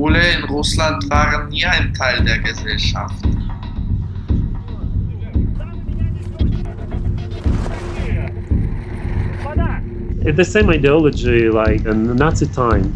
Schwule in Russland waren nie ein Teil der Gesellschaft. It's the same ideology like in Nazi time.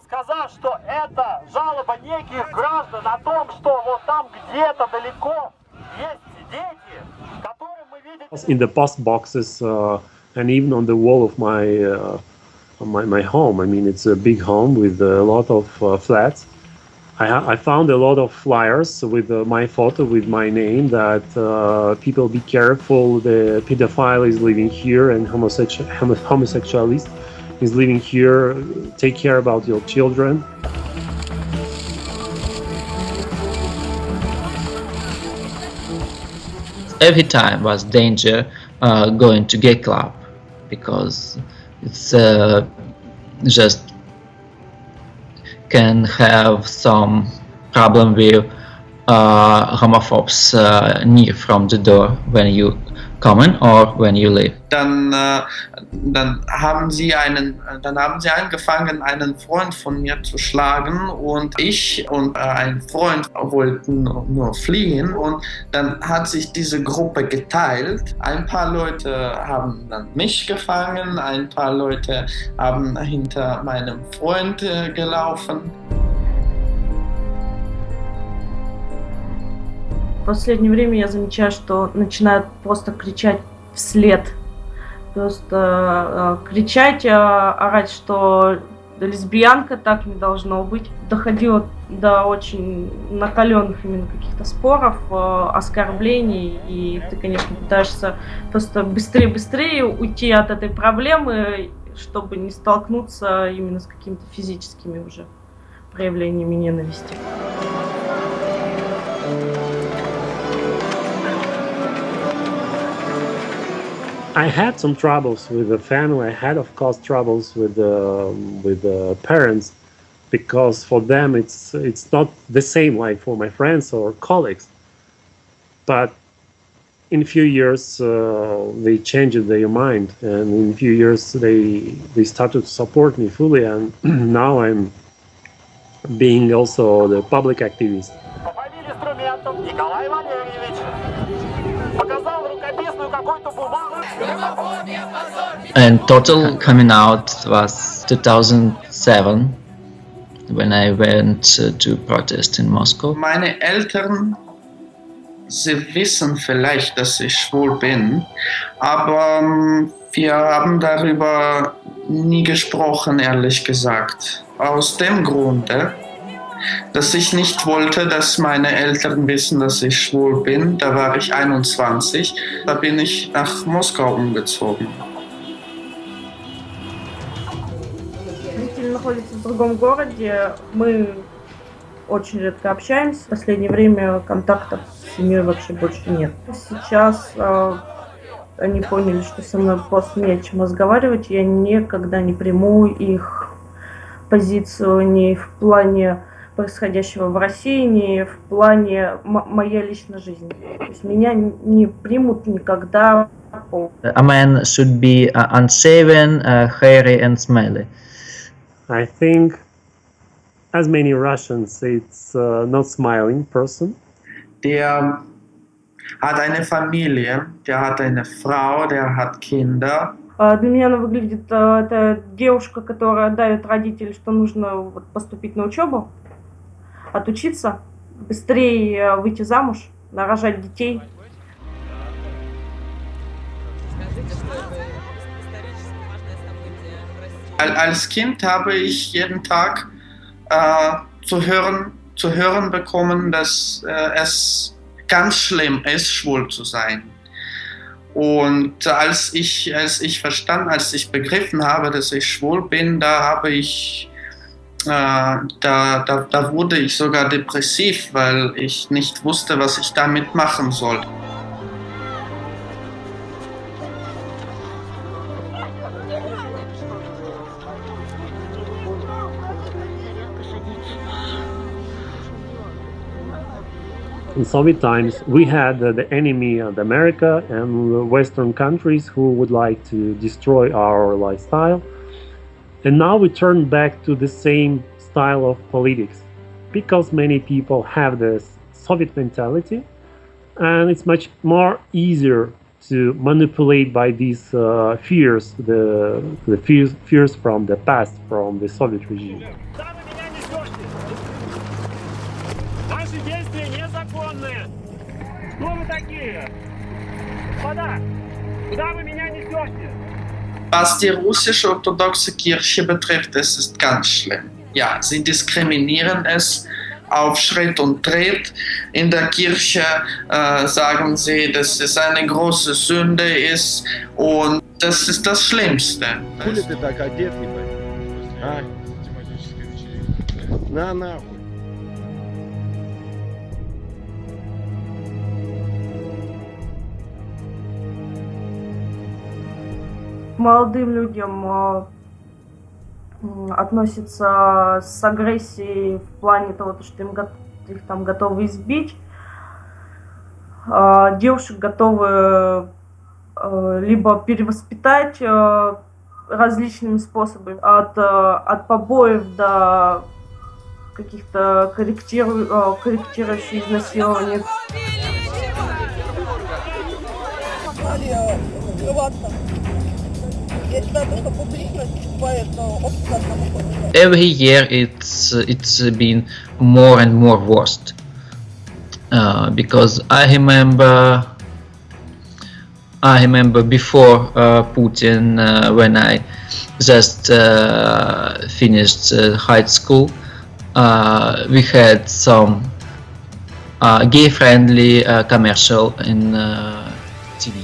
Сказал, что это жалоба неких граждан о том, что вот там где-то далеко есть дети, которые мы видим. In the post boxes and even on the wall of my home. I mean, it's a big home with a lot of flats. I found a lot of flyers with my photo, with my name, that people be careful, the pedophile is living here and homosexualist is living here, take care about your children. Every time was danger going to gay club, because it's just can have some problem with homophobes near from the door when you come in or when you leave. Dann haben sie angefangen, einen Freund von mir zu schlagen, und ich und ein Freund wollten nur fliehen, und dann hat sich diese Gruppe geteilt. Ein paar Leute haben dann mich gefangen, ein paar Leute haben hinter meinem Freund gelaufen. В последнее время я замечаю, что начинают просто кричать вслед. Просто кричать, орать, что лесбиянка, так не должно быть. Доходило до очень накаленных именно каких-то споров, оскорблений. И ты, конечно, пытаешься просто быстрее уйти от этой проблемы, чтобы не столкнуться именно с какими-то физическими уже проявлениями ненависти. I had some troubles with the family. I had, of course, troubles with the parents, because for them it's not the same like for my friends or colleagues. But in a few years they changed their mind, and in a few years they started to support me fully, and now I'm being also the public activist. And total coming out was 2007, when I went to protest in Moscow. Meine Eltern, sie wissen vielleicht, dass ich schwul bin, aber wir haben darüber nie gesprochen, ehrlich gesagt. Aus dem Grunde, dass ich nicht wollte, dass meine Eltern wissen, dass ich schwul bin. Da war ich 21, da bin ich nach Moskau umgezogen. Родители находятся в другом городе, мы очень редко общаемся. В последнее время контактов с семьей вообще больше нет. Сейчас они поняли, что со мной просто не о чем разговаривать, я никогда не приму их позицию ни в плане происходящего в России, ни в плане моей личной жизни. То есть меня не примут никогда. A man should be unshaven, hairy and smelly. I think, as many Russians, it's not smiling person. Der hat eine Familie, der hat eine Frau, der hat Kinder. Для меня она выглядит, это девушка, которая давит родителей, что нужно поступить на учебу, отучиться, быстрее выйти замуж, нарожать детей. Als Kind habe ich jeden Tag zu hören bekommen, dass es ganz schlimm ist, schwul zu sein. Und als ich begriffen habe, dass ich schwul bin, da wurde ich sogar depressiv, weil ich nicht wusste, was ich damit machen sollte. In Soviet times, we had the enemy of America and Western countries who would like to destroy our lifestyle. And now we turn back to the same style of politics because many people have this Soviet mentality, and it's much more easier to manipulate by these fears, the fears from the past, from the Soviet regime. Наши действия незаконные. Кто вы такие? Господа, куда вы меня несете? Was die russisch-orthodoxe Kirche betrifft, es ist ganz schlimm. Ja, sie diskriminieren es auf Schritt und Tritt. In der Kirche sagen sie, dass es eine große Sünde ist und das ist das Schlimmste. Молодым людям относятся с агрессией в плане того, что их там готовы избить. Девушек готовы либо перевоспитать различными способами, от побоев до каких-то корректирующих изнасилований. Every year it's been more and more worse, because I remember before Putin, when I just finished high school, we had some gay-friendly commercial in TV.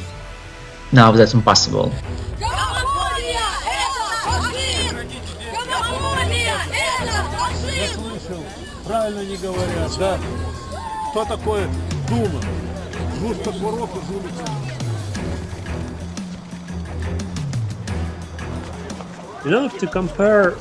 Now that's impossible. Правильно не говорят, да? Кто такой Дума? Жутко творог и жулик. You know, if to compare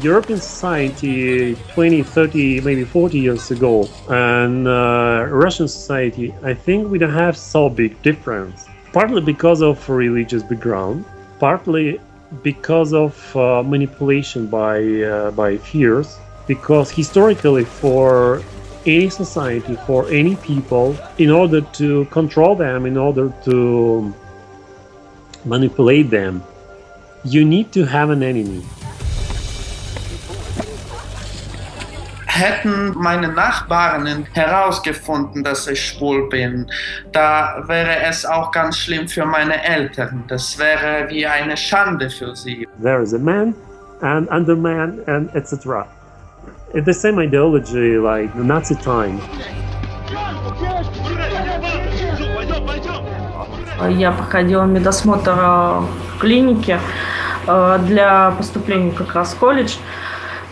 European society 20, 30, maybe 40 years ago and Russian society, I think we don't have so big difference. Partly because of religious background, partly because of manipulation by fears. Because historically, for any society, for any people, in order to control them, in order to manipulate them, you need to have an enemy. Hätten meine Nachbarinnen herausgefunden, dass ich schwul bin, da wäre es auch ganz schlimm für meine Eltern. Das wäre wie eine Schande für sie. There is a man and underman and etc. It's the same ideology like the Nazi time. Я проходила медосмотр в клинике для поступления как раз в колледж.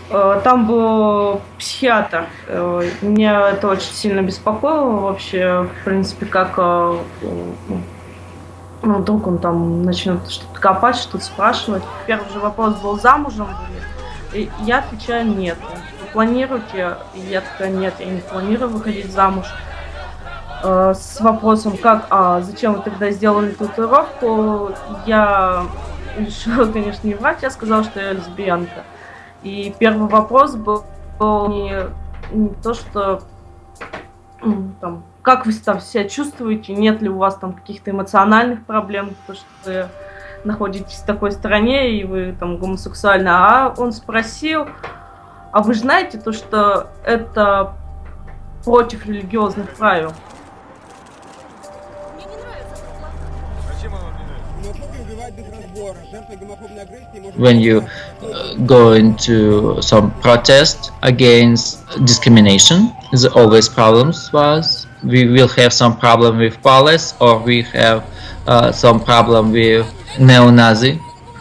Там был психиатр. Меня это очень сильно беспокоило вообще, в принципе, как вдруг он там начнет что-то копать, что-то спрашивать. Первый же вопрос был: замужем вы? И я отвечаю: нет. Планируете? И я такая: нет, я не планирую выходить замуж. С вопросом: зачем вы тогда сделали татуировку? Я решила, конечно, не врать, я сказала, что я лесбиянка. И первый вопрос был не то, что там, как вы там себя чувствуете, нет ли у вас там каких-то эмоциональных проблем, то, что вы находитесь в такой стране и вы там гомосексуальны, а он спросил: а вы знаете то, что это против религиозных правил? When you go into some protest against discrimination, there's always problems for us. We will have some problem with police, or we have some problem with Neo-Nazi.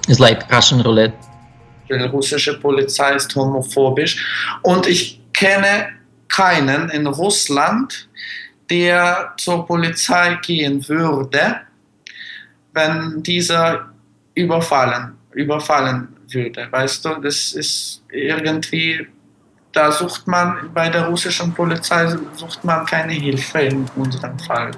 It's like Russian roulette. Die russische Polizei ist homophobisch und ich kenne keinen in Russland, der zur Polizei gehen würde, wenn dieser überfallen würde. Weißt du, das ist irgendwie Da sucht man bei der russischen Polizei sucht man keine Hilfe in unserem Fall.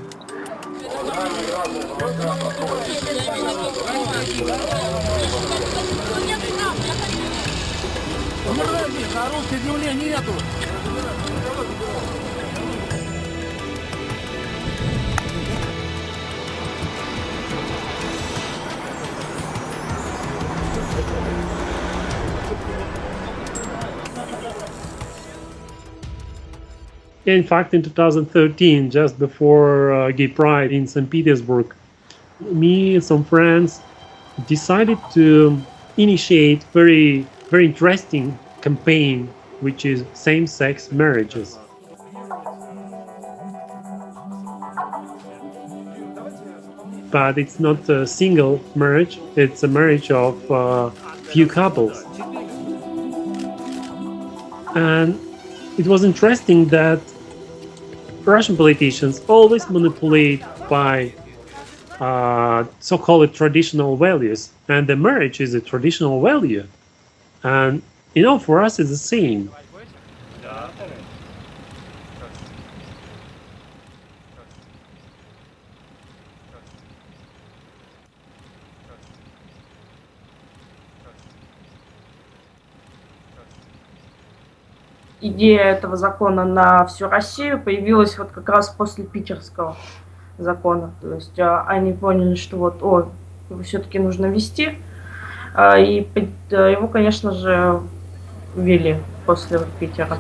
In fact, in 2013, just before Gay Pride in St. Petersburg, me and some friends decided to initiate very interesting campaign, which is same-sex marriages. But it's not a single marriage, it's a marriage of few couples. And it was interesting that Russian politicians always manipulate by so-called traditional values, and the marriage is a traditional value, and for us it's the same. Идея этого закона на всю Россию появилась вот как раз после питерского закона. То есть они поняли, что его все-таки нужно ввести, и его, конечно же, ввели после Питера.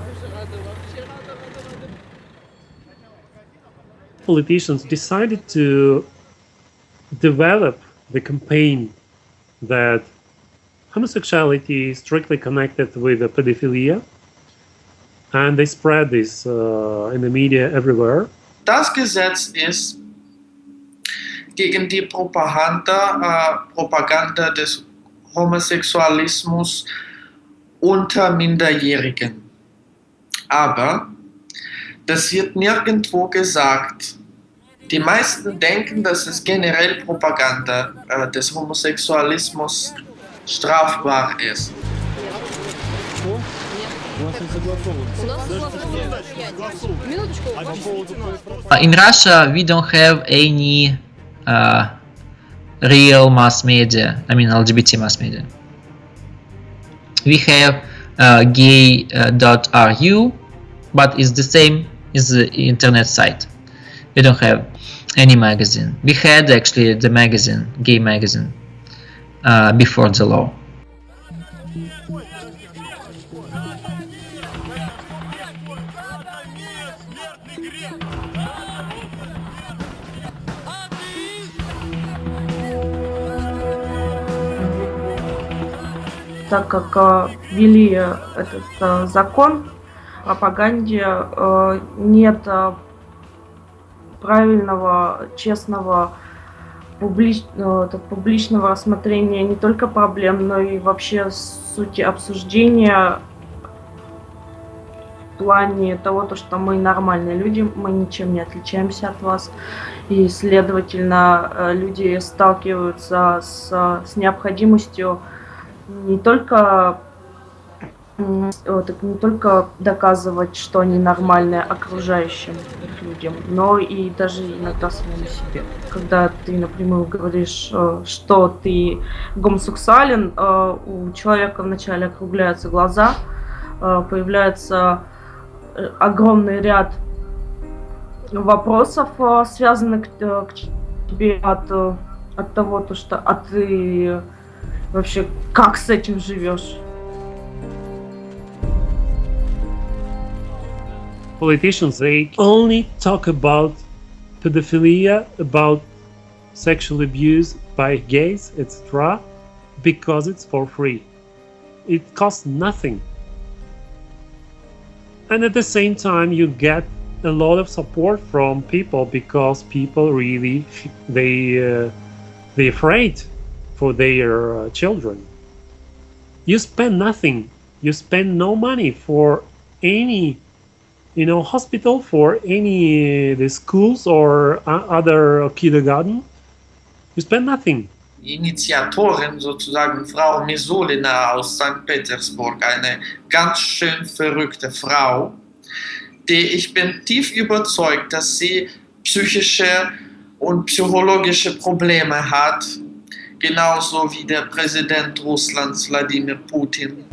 Politicians decided to develop the campaign that homosexuality is strictly connected with pedophilia, and they spread this in the media everywhere. Das Gesetz ist gegen die Propaganda des Homosexualismus unter Minderjährigen. Aber das wird nirgendwo gesagt. Die meisten denken, dass es generell Propaganda des Homosexualismus strafbar ist. In Russia, we don't have any real mass media, I mean LGBT mass media. We have gay.ru, but it's the same as the internet site. We don't have any magazine. We had actually the magazine, gay magazine, before the law. Так как ввели этот закон, в пропаганде нет правильного, честного, публичного рассмотрения не только проблем, но и вообще сути обсуждения в плане того, что мы нормальные люди, мы ничем не отличаемся от вас, и, следовательно, люди сталкиваются с необходимостью не только доказывать, что они нормальные окружающим людям, но и даже иногда самому себе. Когда ты напрямую говоришь, что ты гомосексуален, у человека вначале округляются глаза, появляется огромный ряд вопросов, связанных к тебе от того, что ты вообще как с этим живешь? Politicians, they only talk about pedophilia, about sexual abuse by gays, etc., because it's for free. It costs nothing. And at the same time, you get a lot of support from people, because people really, they're afraid for their children. You spend nothing. You spend no money for any, hospital, for any the schools or other kindergarten. You spend nothing. Initiatorin sozusagen, Frau Misolina aus St. Petersburg, eine ganz schön verrückte Frau, die ich bin tief überzeugt, dass sie psychische und psychologische Probleme hat, genauso wie der Präsident Russlands Wladimir Putin.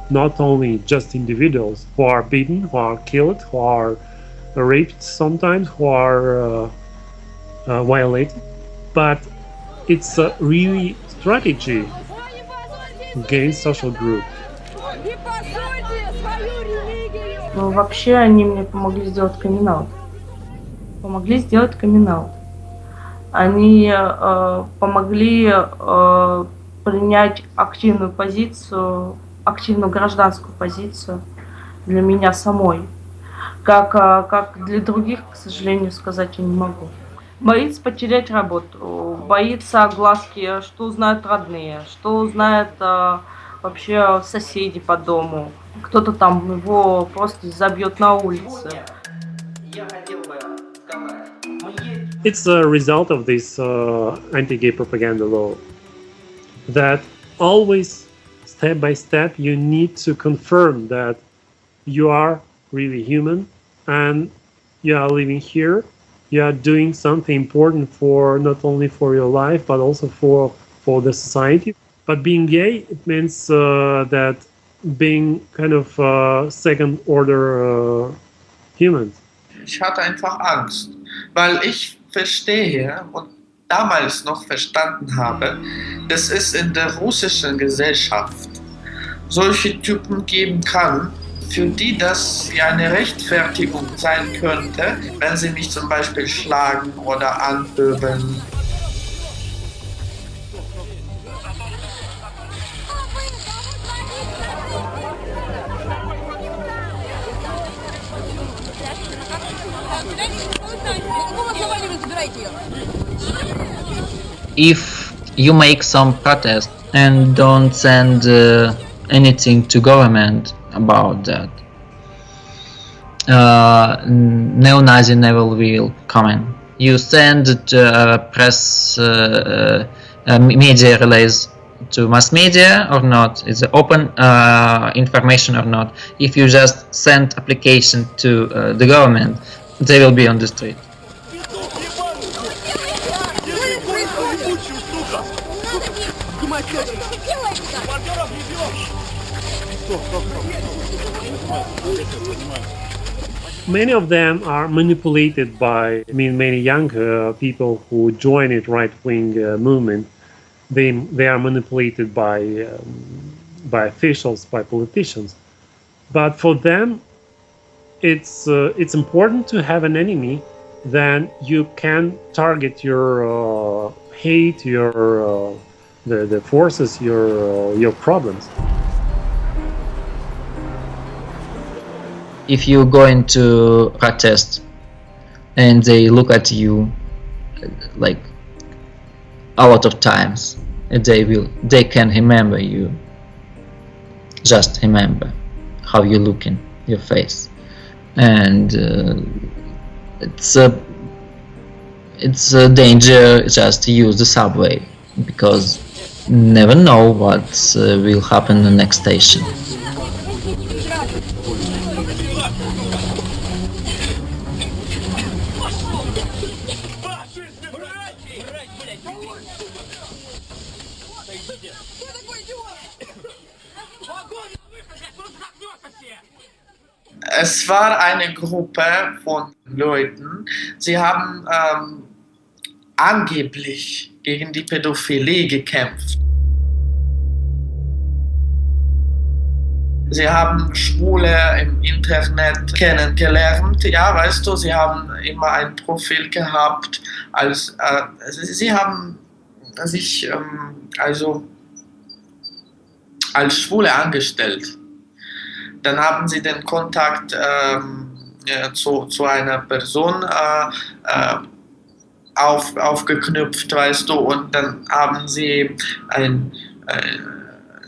Not only just individuals who are beaten, who are killed, who are raped sometimes, who are violated, but it's a really strategy against social group. Но вообще они мне помогли сделать камин-аут. Они помогли принять активную позицию, активную гражданскую позицию для меня самой. Как для других, к сожалению, сказать я не могу. Боится потерять работу, боится огласки, что узнают родные, что узнают вообще соседи по дому. Кто-то там его просто забьет на улице. It's a result of this anti-gay propaganda law that always, step by step, you need to confirm that you are really human and you are living here. You are doing something important for not only for your life but also for the society. But being gay, it means that being kind of second order humans. Ich hatte einfach Angst, weil ich verstehe und damals noch verstanden habe, dass es in der russischen Gesellschaft solche Typen geben kann, für die das wie eine Rechtfertigung sein könnte, wenn sie mich zum Beispiel schlagen oder anpöbeln. If you make some protest and don't send anything to government about that, neo-Nazi never will come in. You send press media release to mass media or not? Is it open information or not? If you just send application to the government, they will be on the street. Many of them are manipulated by, many young people who join it right-wing movement. They are manipulated by officials, by politicians. But for them, it's important to have an enemy. Then you can target your hate, your the forces, your problems. If you go into protest and they look at you like a lot of times, they can remember you. Just remember how you look in your face, and it's a danger just to use the subway, because you never know what will happen in the next station. Es war eine Gruppe von Leuten, sie haben angeblich gegen die Pädophilie gekämpft. Sie haben Schwule im Internet kennengelernt, ja, weißt du, sie haben immer ein Profil gehabt, sie haben sich also als Schwule angestellt. Dann haben sie den Kontakt zu einer Person aufgeknüpft, weißt du, und dann haben sie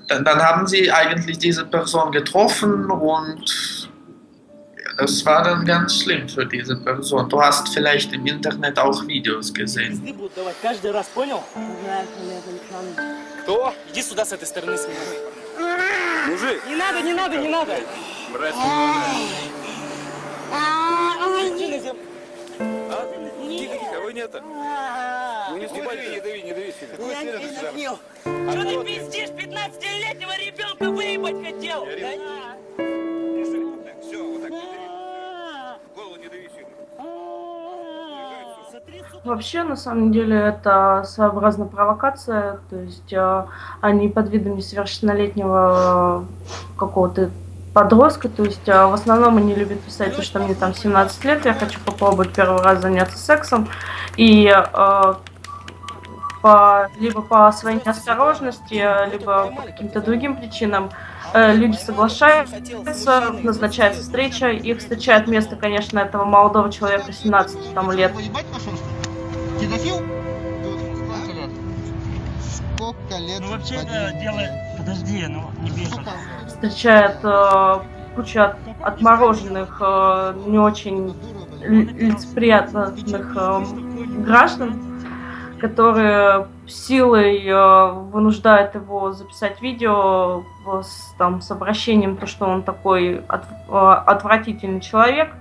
dann haben sie eigentlich diese Person getroffen und das war dann ganz schlimm für diese Person. Du hast vielleicht im Internet auch Videos gesehen. Каждый раз, понял? Кто? Иди сюда с этой стороны с меня. Мужик! Не надо, не надо, не надо! Брать Тихо, никого нету. Ну не дави, не дави, не дави сильно. Что ты пиздишь? 15-летнего ребенка выебать хотел? Все, вот так не дави. Голову не дави сильно. Вообще, на самом деле, это своеобразная провокация, то есть они под видом несовершеннолетнего какого-то подростка, то есть в основном они любят писать, что мне там 17 лет, я хочу попробовать первый раз заняться сексом, и либо по своей неосторожности, либо по каким-то другим причинам люди соглашаются, назначается встреча, их встречает место, конечно, этого молодого человека 17 там, лет. Педофил? Сколько лет? Сколько лет? Ну вообще это дело... Подожди, ну не бейся. Встречает кучу отмороженных, не очень лицеприятных граждан, которые силой вынуждают его записать видео с обращением, то, что он такой отвратительный человек,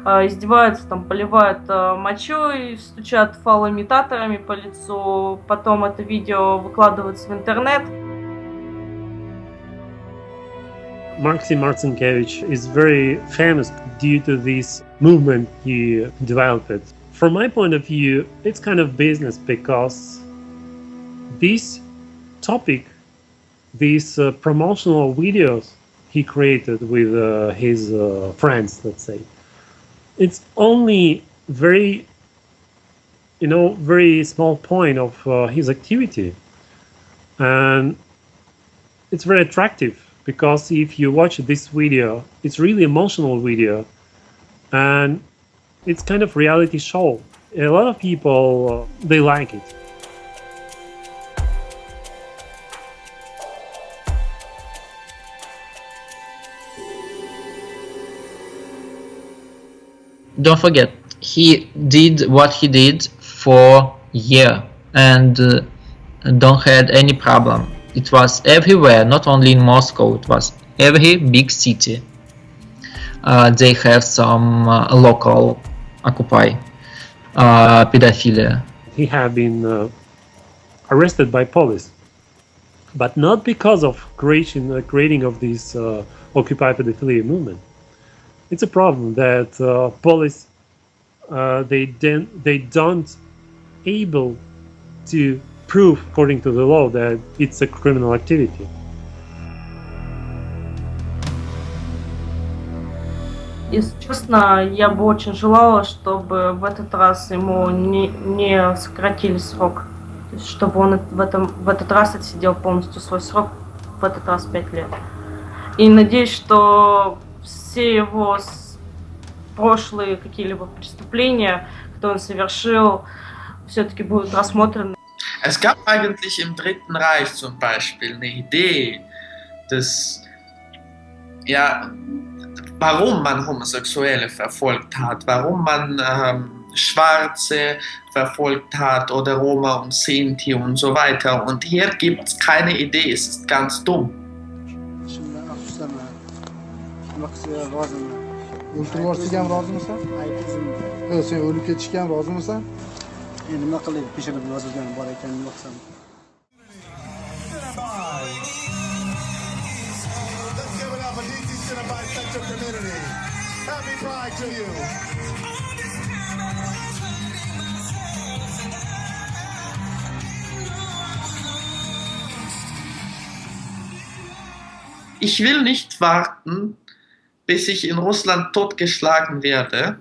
издеваются, там, поливают мочой, стучат фалоимитаторами по лицу, потом это видео выкладывается в интернет. Maxim Martsinkevich is very famous due to this movement he developed. From my point of view, it's kind of business because this topic, these promotional videos he created with his friends, let's say, it's only very small point of his activity, and it's very attractive because if you watch this video, it's really emotional video, and it's kind of reality show. A lot of people they like it. Don't forget, he did what he did for a year and don't had any problem. It was everywhere, not only in Moscow, it was every big city. They have some local occupy pedophilia. He had been arrested by police, but not because of creating of this Occupy Pedophilia movement. It's a problem that police they don't able to prove according to the law that it's a criminal activity. Если честно, я бы очень желала, чтобы в этот раз ему не сократили срок, то есть, чтобы он в этот раз отсидел полностью свой срок, в этот раз 5 лет. И надеюсь, что все его прошлые какие-либо преступления, которые он soвершил, все-таки будут рассмотрены. Es gab eigentlich im Dritten Reich zum Beispiel eine Idee, dass, ja, warum man Homosexuelle verfolgt hat, warum man Schwarze verfolgt hat oder Roma und Sinti und so weiter. Und hier gibt es keine Idee, es ist ganz dumm. O'ltirib ham rozimisan? Yo'q, sen o'lib ketishga ham rozimisan? Endi nima qilib peshonada yozilgan bor ekanini yo'qsam. Ich will nicht warten, bis ich in Russland totgeschlagen werde,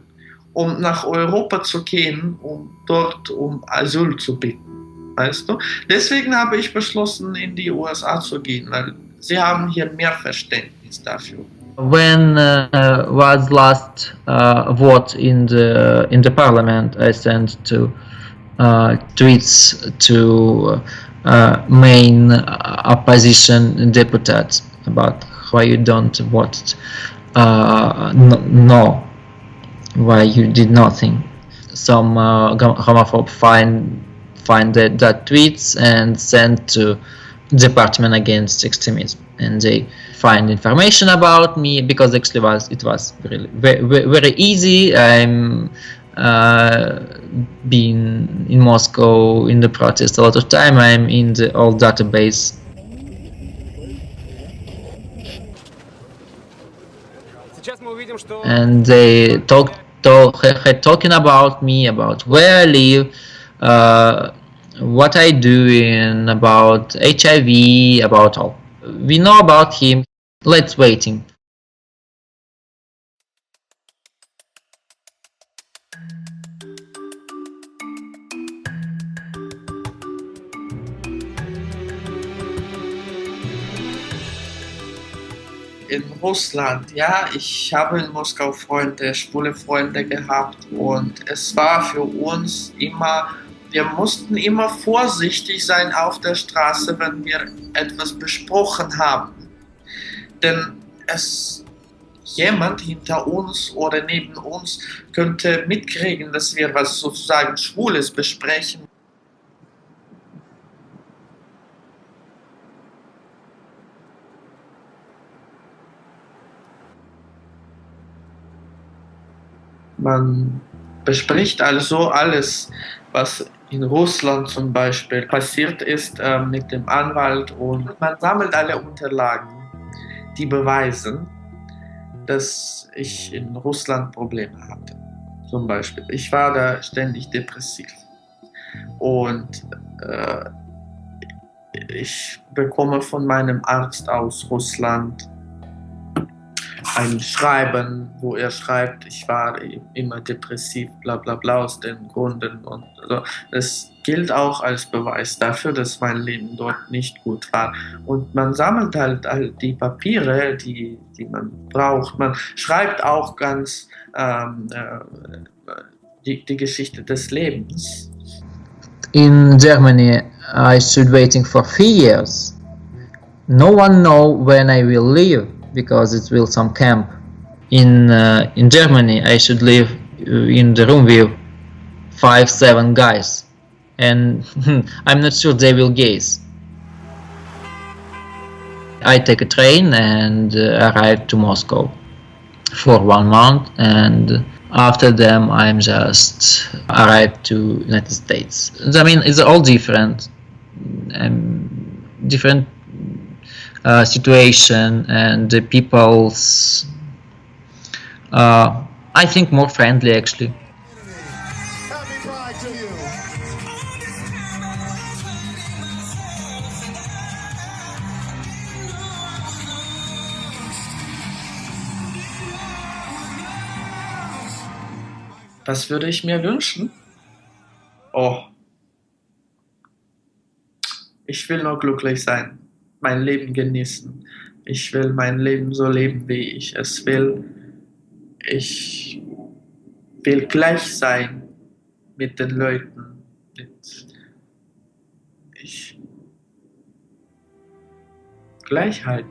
um nach Europa zu gehen, um dort um Asyl zu bitten. Weißt du? Deswegen habe ich beschlossen, in die USA zu gehen, weil sie haben hier mehr Verständnis dafür. When was last vote in the parliament, I sent to tweets to main opposition deputies about why you don't vote, no, why you did nothing. Some homophobe find that tweets and send to Department Against Extremism, and they find information about me because actually it was really very easy. I'm been in Moscow in the protest a lot of time. I'm in the old database. And they talking about me, about where I live, what I do, and about HIV, about all. We know about him. Let's waiting. In Russland, ja, ich habe in Moskau Freunde, schwule Freunde gehabt und es war für uns immer, wir mussten immer vorsichtig sein auf der Straße, wenn wir etwas besprochen haben. Denn jemand hinter uns oder neben uns könnte mitkriegen, dass wir was sozusagen Schwules besprechen. Man bespricht also alles, was in Russland zum Beispiel passiert ist, mit dem Anwalt, und man sammelt alle Unterlagen, die beweisen, dass ich in Russland Probleme hatte. Zum Beispiel, ich war da ständig depressiv und ich bekomme von meinem Arzt aus Russland ein Schreiben, wo er schreibt, ich war immer depressiv, bla bla bla, aus den Gründen. Und also, das gilt auch als Beweis dafür, dass mein Leben dort nicht gut war. Und man sammelt halt all die Papiere, die man braucht. Man schreibt auch ganz die Geschichte des Lebens. In Germany, I should waiting for 3 years. No one know when I will leave, because it will some camp. In Germany, I should live in the room with 5-7 guys, and I'm not sure they will gays. I take a train and arrive to Moscow for 1 month, and after them I'm just arrived to United States. I mean, it's all different, different situation, and the people's I think more friendly actually. Was würde ich mir wünschen? Oh, ich will nur glücklich sein, mein Leben genießen. Ich will mein Leben so leben, wie ich es will. Ich will gleich sein mit den Leuten. Gleichheit.